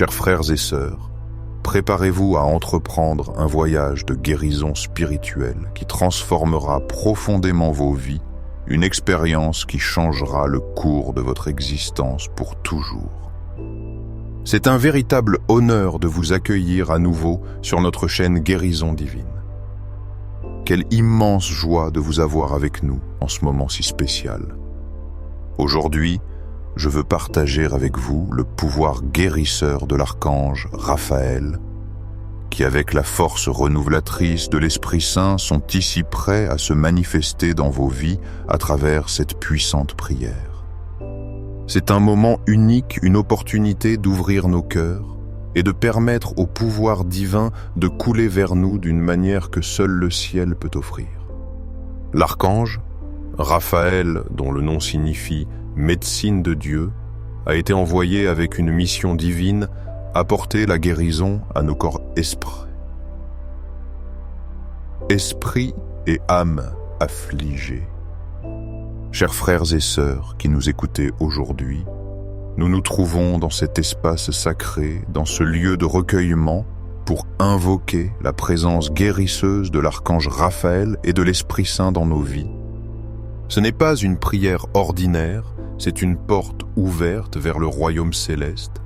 Chers frères et sœurs, préparez-vous à entreprendre un voyage de guérison spirituelle qui transformera profondément vos vies, une expérience qui changera le cours de votre existence pour toujours. C'est un véritable honneur de vous accueillir à nouveau sur notre chaîne Guérison Divine. Quelle immense joie de vous avoir avec nous en ce moment si spécial. Aujourd'hui, je veux partager avec vous le pouvoir guérisseur de l'archange Raphaël, qui avec la force renouvellatrice de l'Esprit Saint sont ici prêts à se manifester dans vos vies à travers cette puissante prière. C'est un moment unique, une opportunité d'ouvrir nos cœurs et de permettre au pouvoir divin de couler vers nous d'une manière que seul le ciel peut offrir. L'archange, Raphaël, dont le nom signifie « médecine de Dieu », a été envoyé avec une mission divine, apporter la guérison à nos corps esprits. Esprit et âme affligés. Chers frères et sœurs qui nous écoutez aujourd'hui, nous nous trouvons dans cet espace sacré, dans ce lieu de recueillement, pour invoquer la présence guérisseuse de l'archange Raphaël et de l'Esprit Saint dans nos vies. Ce n'est pas une prière ordinaire, c'est une porte ouverte vers le royaume céleste,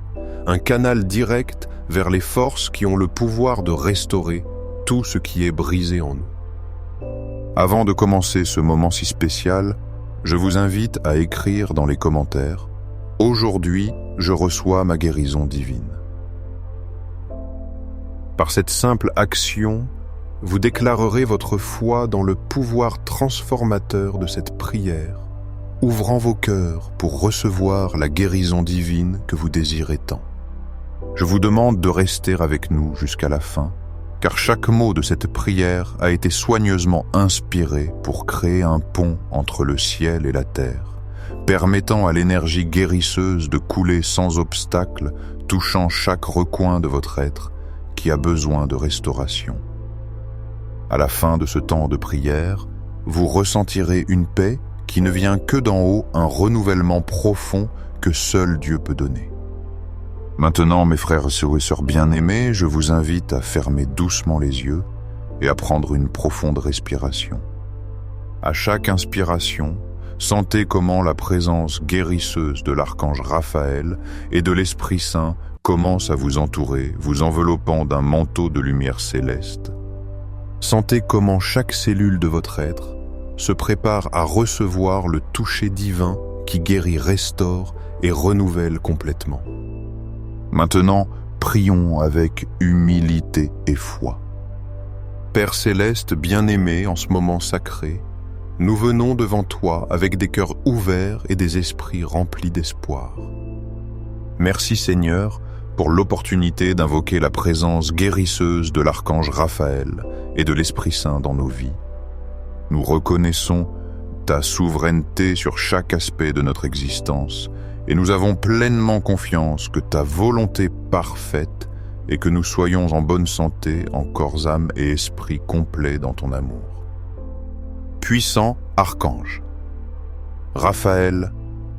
un canal direct vers les forces qui ont le pouvoir de restaurer tout ce qui est brisé en nous. Avant de commencer ce moment si spécial, je vous invite à écrire dans les commentaires « Aujourd'hui, je reçois ma guérison divine ». Par cette simple action, vous déclarerez votre foi dans le pouvoir transformateur de cette prière, ouvrant vos cœurs pour recevoir la guérison divine que vous désirez tant. Je vous demande de rester avec nous jusqu'à la fin, car chaque mot de cette prière a été soigneusement inspiré pour créer un pont entre le ciel et la terre, permettant à l'énergie guérisseuse de couler sans obstacle, touchant chaque recoin de votre être qui a besoin de restauration. À la fin de ce temps de prière, vous ressentirez une paix qui ne vient que d'en haut, un renouvellement profond que seul Dieu peut donner. Maintenant, mes frères et sœurs bien-aimés, je vous invite à fermer doucement les yeux et à prendre une profonde respiration. À chaque inspiration, sentez comment la présence guérisseuse de l'archange Raphaël et de l'Esprit Saint commence à vous entourer, vous enveloppant d'un manteau de lumière céleste. Sentez comment chaque cellule de votre être se prépare à recevoir le toucher divin qui guérit, restaure et renouvelle complètement. Maintenant, prions avec humilité et foi. Père céleste bien-aimé en ce moment sacré, nous venons devant toi avec des cœurs ouverts et des esprits remplis d'espoir. Merci Seigneur pour l'opportunité d'invoquer la présence guérisseuse de l'archange Raphaël et de l'Esprit Saint dans nos vies. Nous reconnaissons ta souveraineté sur chaque aspect de notre existence et nous avons pleinement confiance que ta volonté parfaite est que nous soyons en bonne santé, en corps, âme et esprit complet dans ton amour. Puissant archange, Raphaël,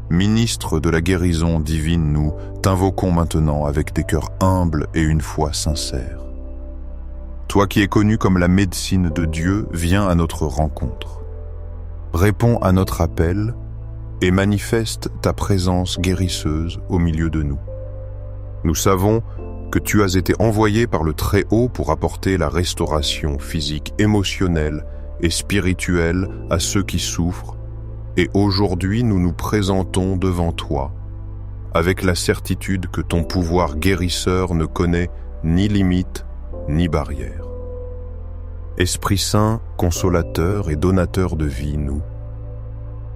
ministre de la guérison divine, nous t'invoquons maintenant avec des cœurs humbles et une foi sincère. Toi qui es connu comme la médecine de Dieu, viens à notre rencontre. Réponds à notre appel et manifeste ta présence guérisseuse au milieu de nous. Nous savons que tu as été envoyé par le Très-Haut pour apporter la restauration physique, émotionnelle et spirituelle à ceux qui souffrent, et aujourd'hui nous nous présentons devant toi avec la certitude que ton pouvoir guérisseur ne connaît ni limite ni barrière. Esprit Saint, consolateur et donateur de vie, nous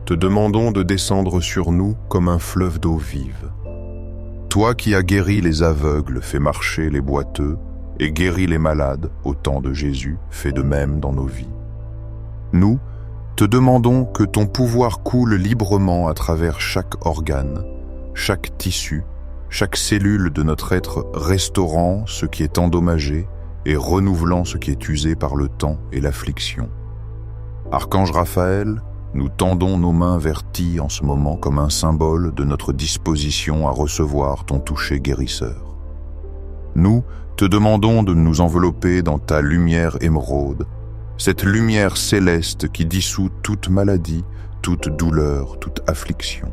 te demandons de descendre sur nous comme un fleuve d'eau vive. Toi qui as guéri les aveugles, fait marcher les boiteux et guéri les malades au temps de Jésus, fais de même dans nos vies. Nous te demandons que ton pouvoir coule librement à travers chaque organe, chaque tissu, chaque cellule de notre être, restaurant ce qui est endommagé et renouvelant ce qui est usé par le temps et l'affliction. Archange Raphaël, nous tendons nos mains vers ti en ce moment comme un symbole de notre disposition à recevoir ton toucher guérisseur. Nous te demandons de nous envelopper dans ta lumière émeraude, cette lumière céleste qui dissout toute maladie, toute douleur, toute affliction.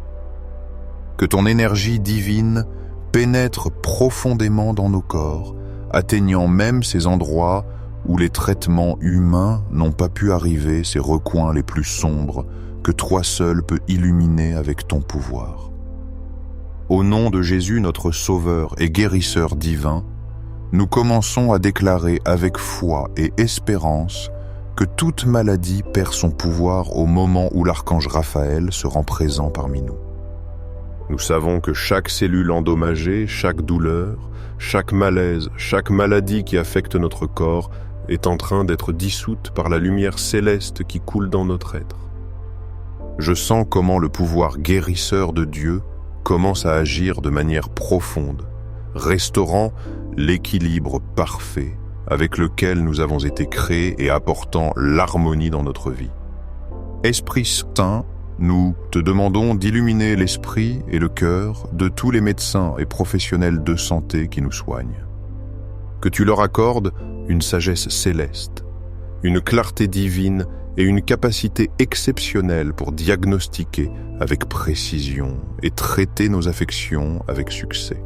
Que ton énergie divine pénètre profondément dans nos corps, atteignant même ces endroits où les traitements humains n'ont pas pu arriver, ces recoins les plus sombres que toi seul peux illuminer avec ton pouvoir. Au nom de Jésus, notre Sauveur et Guérisseur divin, nous commençons à déclarer avec foi et espérance que toute maladie perd son pouvoir au moment où l'archange Raphaël se rend présent parmi nous. Nous savons que chaque cellule endommagée, chaque douleur, chaque malaise, chaque maladie qui affecte notre corps est en train d'être dissoute par la lumière céleste qui coule dans notre être. Je sens comment le pouvoir guérisseur de Dieu commence à agir de manière profonde, restaurant l'équilibre parfait avec lequel nous avons été créés et apportant l'harmonie dans notre vie. Esprit Saint, nous te demandons d'illuminer l'esprit et le cœur de tous les médecins et professionnels de santé qui nous soignent. Que tu leur accordes une sagesse céleste, une clarté divine et une capacité exceptionnelle pour diagnostiquer avec précision et traiter nos affections avec succès.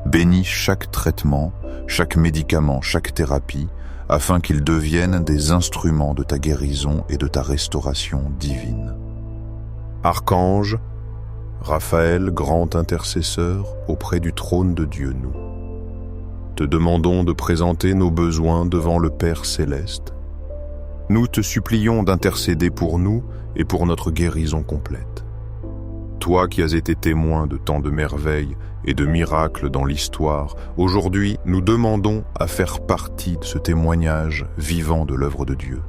Bénis chaque traitement, chaque médicament, chaque thérapie, afin qu'ils deviennent des instruments de ta guérison et de ta restauration divine. Archange, Raphaël, grand intercesseur, auprès du trône de Dieu, nous te demandons de présenter nos besoins devant le Père Céleste. Nous te supplions d'intercéder pour nous et pour notre guérison complète. Toi qui as été témoin de tant de merveilles et de miracles dans l'histoire, aujourd'hui nous demandons à faire partie de ce témoignage vivant de l'œuvre de Dieu.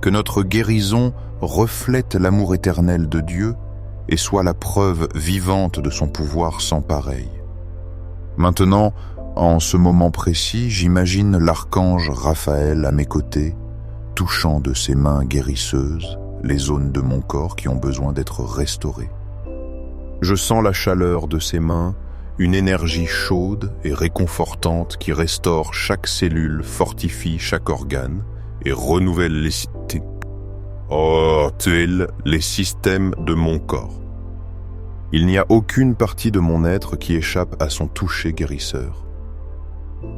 Que notre guérison reflète l'amour éternel de Dieu et soit la preuve vivante de son pouvoir sans pareil. Maintenant, en ce moment précis, j'imagine l'archange Raphaël à mes côtés, touchant de ses mains guérisseuses les zones de mon corps qui ont besoin d'être restaurées. Je sens la chaleur de ses mains, une énergie chaude et réconfortante qui restaure chaque cellule, fortifie chaque organe et renouvelle les systèmes de mon corps. Il n'y a aucune partie de mon être qui échappe à son toucher guérisseur.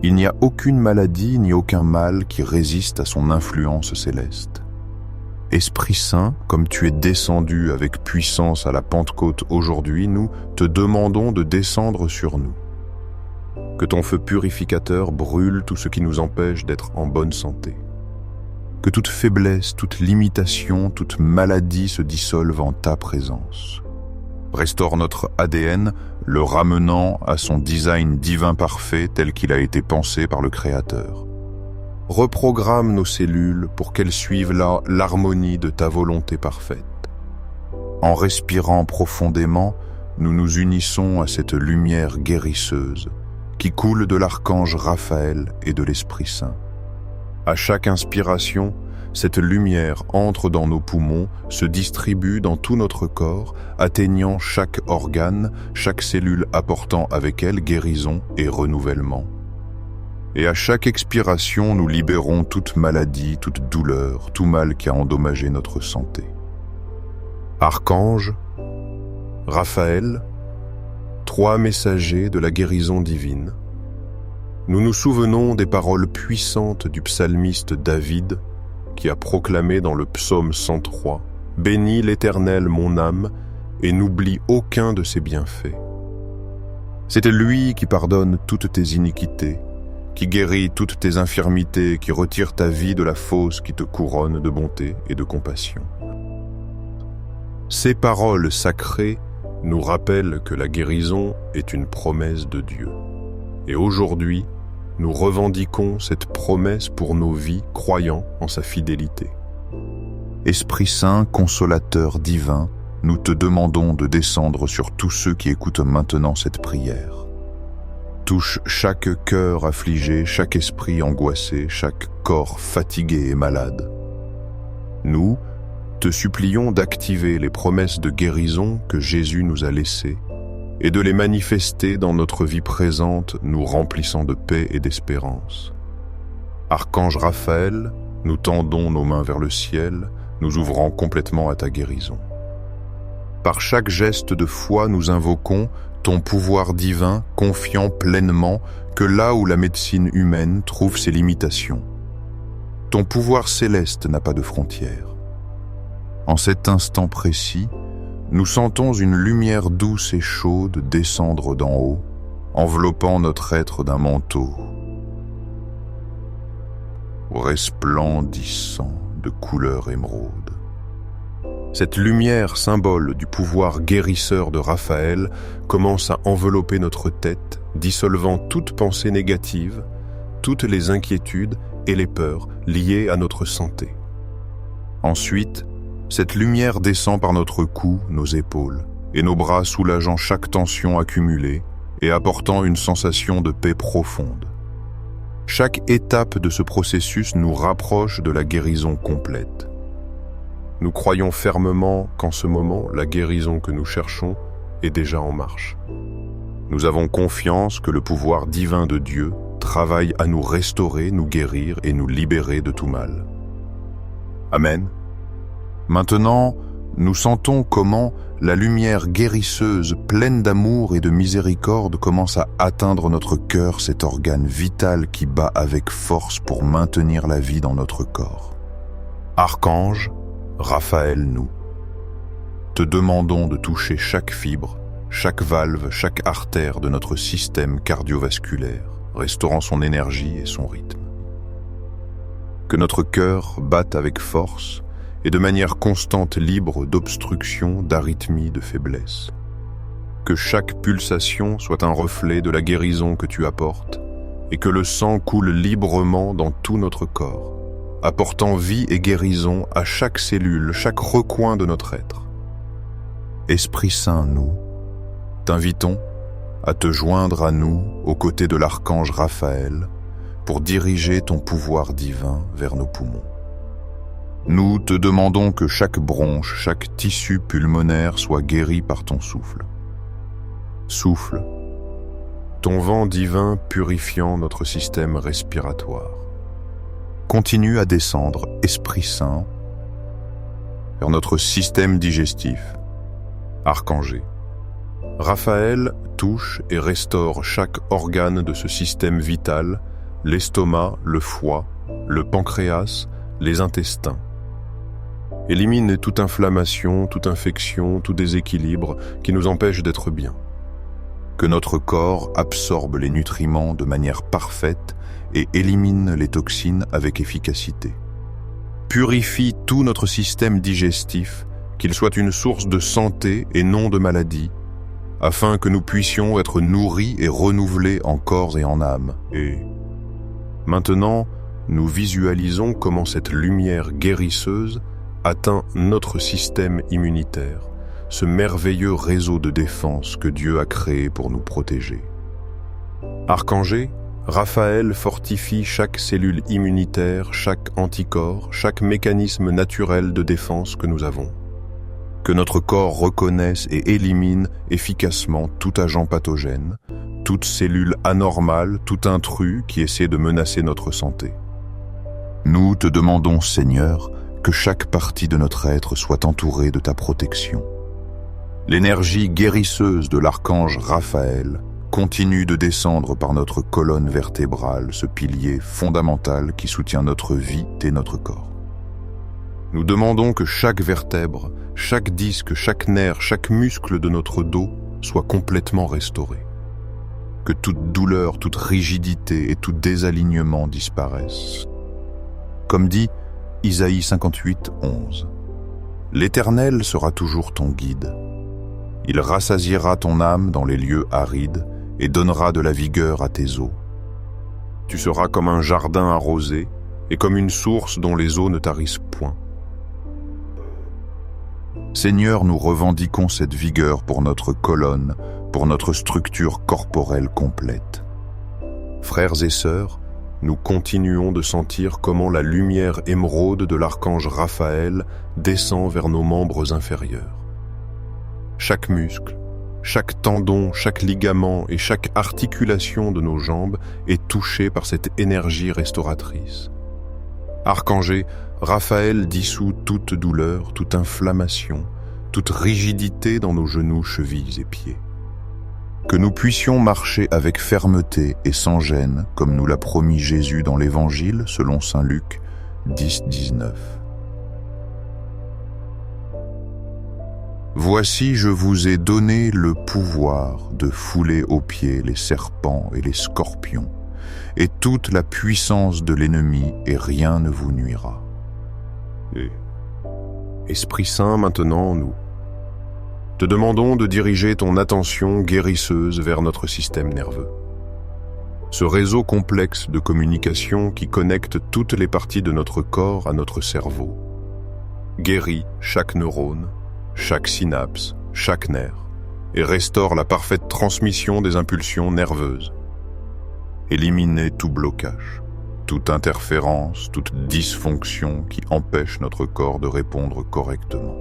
Il n'y a aucune maladie ni aucun mal qui résiste à son influence céleste. Esprit Saint, comme tu es descendu avec puissance à la Pentecôte aujourd'hui, nous te demandons de descendre sur nous. Que ton feu purificateur brûle tout ce qui nous empêche d'être en bonne santé. Que toute faiblesse, toute limitation, toute maladie se dissolve en ta présence. Restaure notre ADN, le ramenant à son design divin parfait tel qu'il a été pensé par le Créateur. Reprogramme nos cellules pour qu'elles suivent l'harmonie de ta volonté parfaite. En respirant profondément, nous nous unissons à cette lumière guérisseuse qui coule de l'archange Raphaël et de l'Esprit Saint. À chaque inspiration, cette lumière entre dans nos poumons, se distribue dans tout notre corps, atteignant chaque organe, chaque cellule apportant avec elle guérison et renouvellement. Et à chaque expiration, nous libérons toute maladie, toute douleur, tout mal qui a endommagé notre santé. Archange, Raphaël, trois messagers de la guérison divine, nous nous souvenons des paroles puissantes du psalmiste David qui a proclamé dans le psaume 103 « Bénis l'Éternel mon âme et n'oublie aucun de ses bienfaits ». C'était lui qui pardonne toutes tes iniquités, qui guérit toutes tes infirmités, qui retire ta vie de la fosse qui te couronne de bonté et de compassion. Ces paroles sacrées nous rappellent que la guérison est une promesse de Dieu. Et aujourd'hui, nous revendiquons cette promesse pour nos vies, croyant en sa fidélité. Esprit Saint, consolateur divin, nous te demandons de descendre sur tous ceux qui écoutent maintenant cette prière. Touche chaque cœur affligé, chaque esprit angoissé, chaque corps fatigué et malade. Nous te supplions d'activer les promesses de guérison que Jésus nous a laissées et de les manifester dans notre vie présente, nous remplissant de paix et d'espérance. Archange Raphaël, nous tendons nos mains vers le ciel, nous ouvrant complètement à ta guérison. Par chaque geste de foi, nous invoquons ton pouvoir divin, confiant pleinement que là où la médecine humaine trouve ses limitations, ton pouvoir céleste n'a pas de frontières. En cet instant précis, nous sentons une lumière douce et chaude descendre d'en haut, enveloppant notre être d'un manteau resplendissant de couleur émeraude. Cette lumière, symbole du pouvoir guérisseur de Raphaël, commence à envelopper notre tête, dissolvant toute pensée négative, toutes les inquiétudes et les peurs liées à notre santé. Ensuite, cette lumière descend par notre cou, nos épaules, et nos bras soulageant chaque tension accumulée et apportant une sensation de paix profonde. Chaque étape de ce processus nous rapproche de la guérison complète. Nous croyons fermement qu'en ce moment, la guérison que nous cherchons est déjà en marche. Nous avons confiance que le pouvoir divin de Dieu travaille à nous restaurer, nous guérir et nous libérer de tout mal. Amen. Maintenant, nous sentons comment la lumière guérisseuse, pleine d'amour et de miséricorde, commence à atteindre notre cœur, cet organe vital qui bat avec force pour maintenir la vie dans notre corps. Archange Raphaël, nous te demandons de toucher chaque fibre, chaque valve, chaque artère de notre système cardiovasculaire, restaurant son énergie et son rythme. Que notre cœur batte avec force et de manière constante, libre d'obstruction, d'arythmie, de faiblesse. Que chaque pulsation soit un reflet de la guérison que tu apportes et que le sang coule librement dans tout notre corps, apportant vie et guérison à chaque cellule, chaque recoin de notre être. Esprit Saint, nous t'invitons à te joindre à nous aux côtés de l'archange Raphaël pour diriger ton pouvoir divin vers nos poumons. Nous te demandons que chaque bronche, chaque tissu pulmonaire soit guéri par ton souffle. Souffle, ton vent divin purifiant notre système respiratoire. Continue à descendre, Esprit Saint, vers notre système digestif. Archangé, Raphaël touche et restaure chaque organe de ce système vital, l'estomac, le foie, le pancréas, les intestins. Élimine toute inflammation, toute infection, tout déséquilibre qui nous empêche d'être bien. Que notre corps absorbe les nutriments de manière parfaite et élimine les toxines avec efficacité. Purifie tout notre système digestif, qu'il soit une source de santé et non de maladie, afin que nous puissions être nourris et renouvelés en corps et en âme. Et maintenant, nous visualisons comment cette lumière guérisseuse atteint notre système immunitaire, ce merveilleux réseau de défense que Dieu a créé pour nous protéger. Archangé, Raphaël fortifie chaque cellule immunitaire, chaque anticorps, chaque mécanisme naturel de défense que nous avons. Que notre corps reconnaisse et élimine efficacement tout agent pathogène, toute cellule anormale, tout intrus qui essaie de menacer notre santé. Nous te demandons, Seigneur, que chaque partie de notre être soit entourée de ta protection. L'énergie guérisseuse de l'archange Raphaël continue de descendre par notre colonne vertébrale, ce pilier fondamental qui soutient notre vie et notre corps. Nous demandons que chaque vertèbre, chaque disque, chaque nerf, chaque muscle de notre dos soit complètement restauré. Que toute douleur, toute rigidité et tout désalignement disparaissent. Comme dit Isaïe 58, 11. L'Éternel sera toujours ton guide. Il rassasiera ton âme dans les lieux arides et donnera de la vigueur à tes eaux. Tu seras comme un jardin arrosé et comme une source dont les eaux ne tarissent point. Seigneur, nous revendiquons cette vigueur pour notre colonne, pour notre structure corporelle complète. Frères et sœurs, nous continuons de sentir comment la lumière émeraude de l'archange Raphaël descend vers nos membres inférieurs. Chaque muscle, Chaque tendon, chaque ligament et chaque articulation de nos jambes est touchée par cette énergie restauratrice. Archangé, Raphaël dissout toute douleur, toute inflammation, toute rigidité dans nos genoux, chevilles et pieds. Que nous puissions marcher avec fermeté et sans gêne, comme nous l'a promis Jésus dans l'Évangile, selon saint Luc 10, 19. Voici, je vous ai donné le pouvoir de fouler aux pieds les serpents et les scorpions, et toute la puissance de l'ennemi, et rien ne vous nuira. Et Esprit Saint, maintenant, nous te demandons de diriger ton attention guérisseuse vers notre système nerveux. Ce réseau complexe de communication qui connecte toutes les parties de notre corps à notre cerveau, guérit chaque neurone, chaque synapse, chaque nerf, et restaure la parfaite transmission des impulsions nerveuses. Éliminez tout blocage, toute interférence, toute dysfonction qui empêche notre corps de répondre correctement.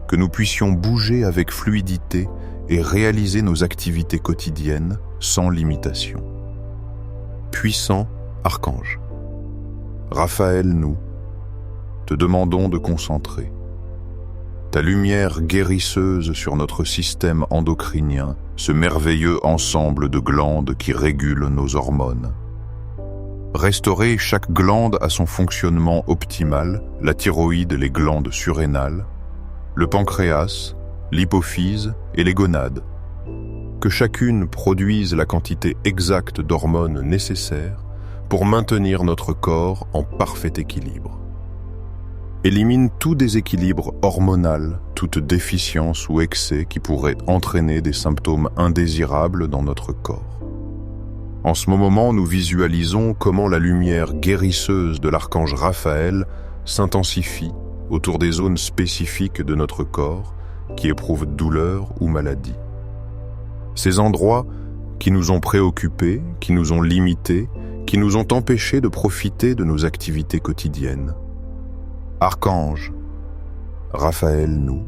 Que nous puissions bouger avec fluidité et réaliser nos activités quotidiennes sans limitation. Puissant Archange, Raphaël, nous te demandons de concentrer ta lumière guérisseuse sur notre système endocrinien, ce merveilleux ensemble de glandes qui régulent nos hormones. Restaurer chaque glande à son fonctionnement optimal, la thyroïde, les glandes surrénales, le pancréas, l'hypophyse et les gonades. Que chacune produise la quantité exacte d'hormones nécessaires pour maintenir notre corps en parfait équilibre. Élimine tout déséquilibre hormonal, toute déficience ou excès qui pourrait entraîner des symptômes indésirables dans notre corps. En ce moment, nous visualisons comment la lumière guérisseuse de l'archange Raphaël s'intensifie autour des zones spécifiques de notre corps qui éprouvent douleur ou maladie. Ces endroits qui nous ont préoccupés, qui nous ont limités, qui nous ont empêchés de profiter de nos activités quotidiennes. Archange, Raphaël, nous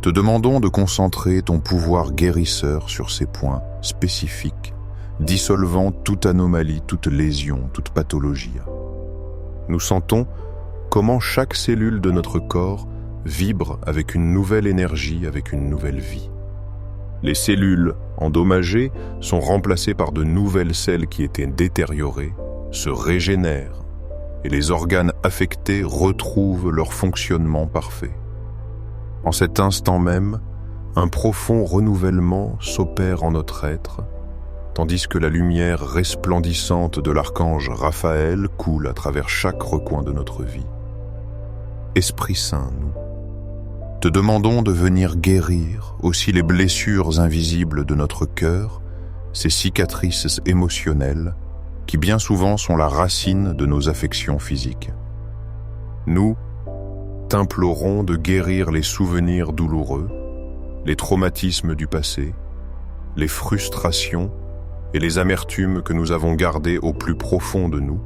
te demandons de concentrer ton pouvoir guérisseur sur ces points spécifiques, dissolvant toute anomalie, toute lésion, toute pathologie. Nous sentons comment chaque cellule de notre corps vibre avec une nouvelle énergie, avec une nouvelle vie. Les cellules endommagées sont remplacées par de nouvelles celles qui étaient détériorées, se régénèrent, et les organes affectés retrouvent leur fonctionnement parfait. En cet instant même, un profond renouvellement s'opère en notre être, tandis que la lumière resplendissante de l'archange Raphaël coule à travers chaque recoin de notre vie. Esprit Saint, nous te demandons de venir guérir aussi les blessures invisibles de notre cœur, ces cicatrices émotionnelles qui bien souvent sont la racine de nos affections physiques. Nous t'implorons de guérir les souvenirs douloureux, les traumatismes du passé, les frustrations et les amertumes que nous avons gardées au plus profond de nous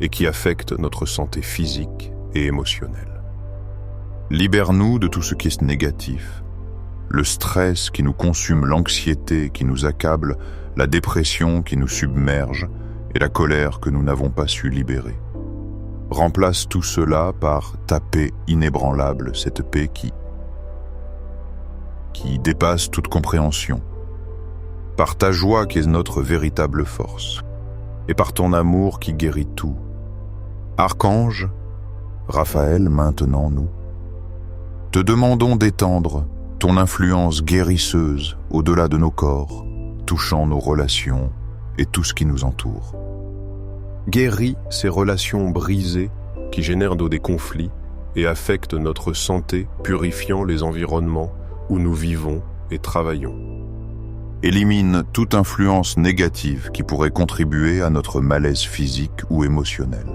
et qui affectent notre santé physique et émotionnelle. Libère-nous de tout ce qui est négatif, le stress qui nous consume, l'anxiété qui nous accable, la dépression qui nous submerge et la colère que nous n'avons pas su libérer. Remplace tout cela par ta paix inébranlable, cette paix qui dépasse toute compréhension, par ta joie qui est notre véritable force, et par ton amour qui guérit tout. Archange, Raphaël, maintenant nous te demandons d'étendre ton influence guérisseuse au-delà de nos corps, touchant nos relations et tout ce qui nous entoure. Guéris ces relations brisées qui génèrent des conflits et affectent notre santé, purifiant les environnements où nous vivons et travaillons. Élimine toute influence négative qui pourrait contribuer à notre malaise physique ou émotionnel.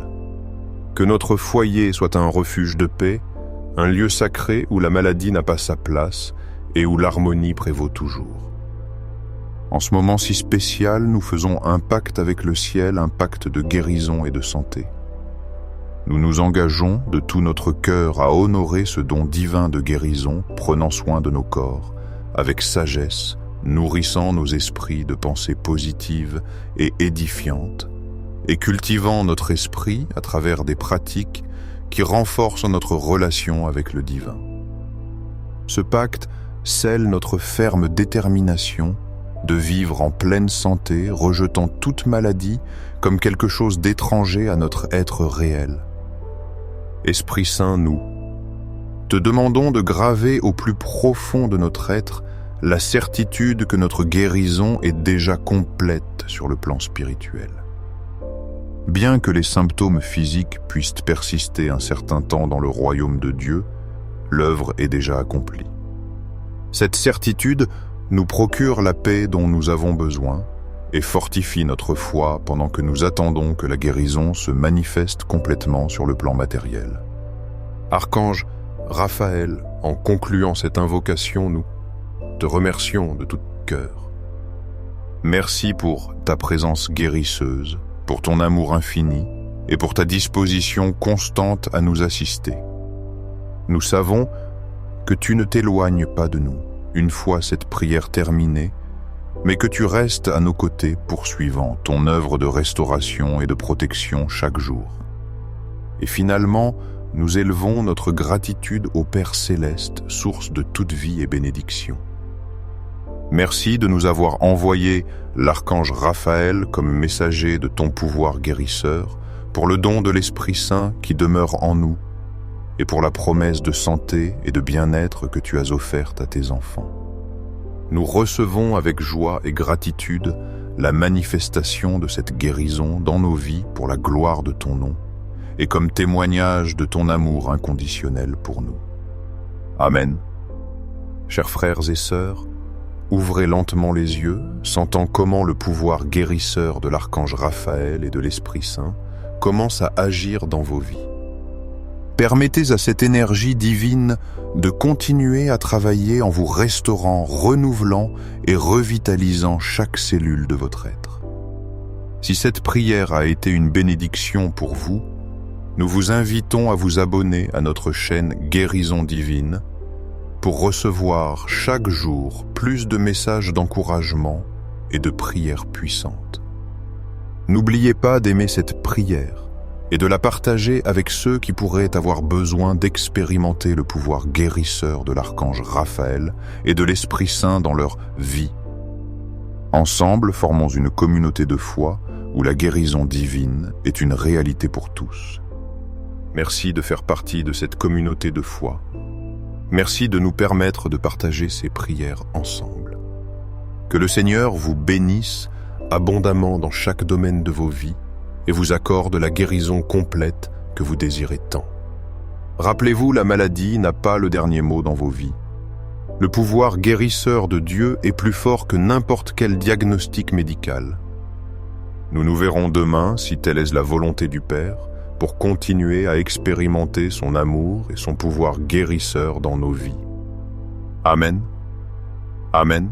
Que notre foyer soit un refuge de paix, un lieu sacré où la maladie n'a pas sa place et où l'harmonie prévaut toujours. En ce moment si spécial, nous faisons un pacte avec le ciel, un pacte de guérison et de santé. Nous nous engageons de tout notre cœur à honorer ce don divin de guérison, prenant soin de nos corps, avec sagesse, nourrissant nos esprits de pensées positives et édifiantes, et cultivant notre esprit à travers des pratiques qui renforcent notre relation avec le divin. Ce pacte scelle notre ferme détermination de vivre en pleine santé, rejetant toute maladie comme quelque chose d'étranger à notre être réel. Esprit Saint, nous te demandons de graver au plus profond de notre être la certitude que notre guérison est déjà complète sur le plan spirituel. Bien que les symptômes physiques puissent persister un certain temps dans le royaume de Dieu, l'œuvre est déjà accomplie. Cette certitude nous procure la paix dont nous avons besoin et fortifie notre foi pendant que nous attendons que la guérison se manifeste complètement sur le plan matériel. Archange Raphaël, en concluant cette invocation, nous te remercions de tout cœur. Merci pour ta présence guérisseuse, pour ton amour infini et pour ta disposition constante à nous assister. Nous savons que tu ne t'éloignes pas de nous une fois cette prière terminée, mais que tu restes à nos côtés poursuivant ton œuvre de restauration et de protection chaque jour. Et finalement, nous élevons notre gratitude au Père Céleste, source de toute vie et bénédiction. Merci de nous avoir envoyé l'archange Raphaël comme messager de ton pouvoir guérisseur pour le don de l'Esprit Saint qui demeure en nous et pour la promesse de santé et de bien-être que tu as offerte à tes enfants. Nous recevons avec joie et gratitude la manifestation de cette guérison dans nos vies pour la gloire de ton nom et comme témoignage de ton amour inconditionnel pour nous. Amen. Chers frères et sœurs, ouvrez lentement les yeux, sentant comment le pouvoir guérisseur de l'archange Raphaël et de l'Esprit Saint commence à agir dans vos vies. Permettez à cette énergie divine de continuer à travailler en vous restaurant, renouvelant et revitalisant chaque cellule de votre être. Si cette prière a été une bénédiction pour vous, nous vous invitons à vous abonner à notre chaîne Guérison Divine pour recevoir chaque jour plus de messages d'encouragement et de prières puissantes. N'oubliez pas d'aimer cette prière et de la partager avec ceux qui pourraient avoir besoin d'expérimenter le pouvoir guérisseur de l'archange Raphaël et de l'Esprit Saint dans leur vie. Ensemble, formons une communauté de foi où la guérison divine est une réalité pour tous. Merci de faire partie de cette communauté de foi. Merci de nous permettre de partager ces prières ensemble. Que le Seigneur vous bénisse abondamment dans chaque domaine de vos vies et vous accorde la guérison complète que vous désirez tant. Rappelez-vous, la maladie n'a pas le dernier mot dans vos vies. Le pouvoir guérisseur de Dieu est plus fort que n'importe quel diagnostic médical. Nous nous verrons demain, si telle est la volonté du Père, pour continuer à expérimenter son amour et son pouvoir guérisseur dans nos vies. Amen. Amen.